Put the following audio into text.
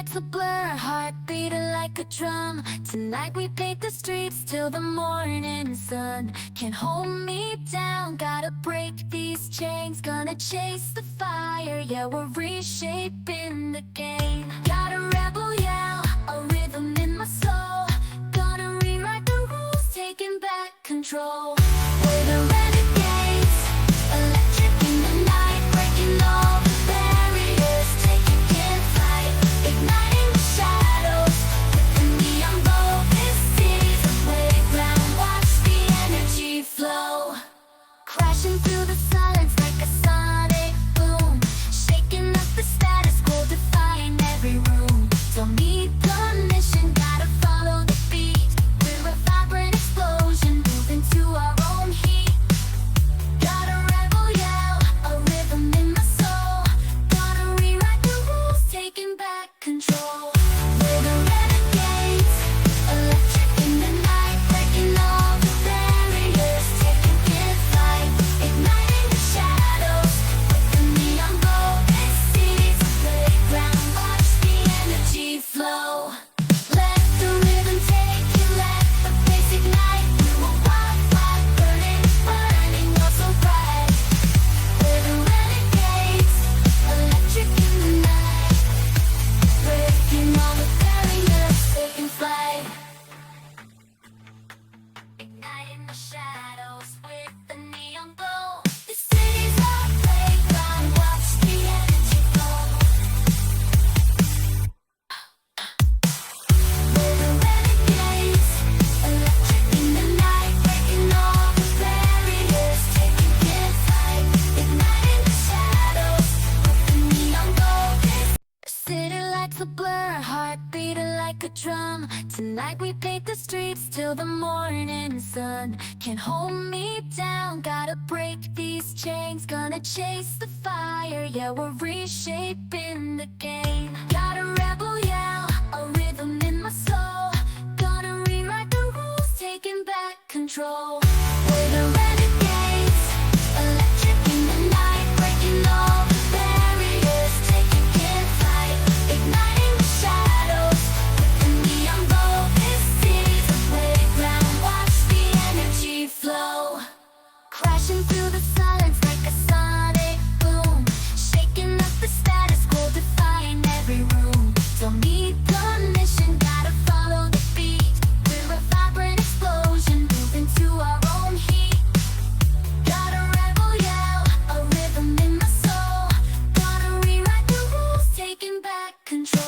lights a blur, heart beating like a drum. Tonight we paint the streets till the morning sun. Can't hold me down, gotta break these chains. Gonna chase the fire, yeah, we're reshaping the game. Got a rebel yell, a rhythm in my soul. Gonna rewrite the rules, taking back control. We're the renegades, electric in the night, breaking all the barriers, taking flight, igniting the shadows with the neon glow. This city's a playground, watch the energy flow. Crashing through the silence like a sonic boom, shaking up the status quo, defying every room. Don't need permission, gotta follow the beat. We're a vibrant explosion, moving to our own heat. Got a rebel yell, a rhythm in my soul. Gonna rewrite the rules, taking back control. We're the renegades, electric in the night, breaking all the barriers, taking flight, igniting the shadows with the neon glow. This city's a playground, watch the energy flow. Let the rhythm take you, let the bass ignite. We're a wildfire burning, burning oh so bright. We're the renegades, electric in the night, breaking all the barriers, taking flight, igniting the shadows with the neon glow. This city's our playground, watch the energy flow. We're the renegades, electric in the night, breaking all the barriers, taking flight, igniting the shadows with the neon glow. This city lights a blur, heart beating like a drum. Tonight we paint the streets till the morning sun. Can't hold me down, gotta break these chains. Gonna chase the fire, yeah, we're reshaping the game. Got a rebel yell, a rhythm in my soul. Gonna rewrite the rules, taking back control. We're the renegades, electric in the night, breaking all the barriers, taking flight, igniting the shadows with the neon glow. This city's a playground, watch the energy flow. Crashing through the silence like a sonic boom, shaking up the status quo, defying every room. Don't need permission, gotta follow the beat. We're a vibrant explosion, moving to our own heat. Got a rebel yell, a rhythm in my soul. Gonna rewrite the rules, taking back control.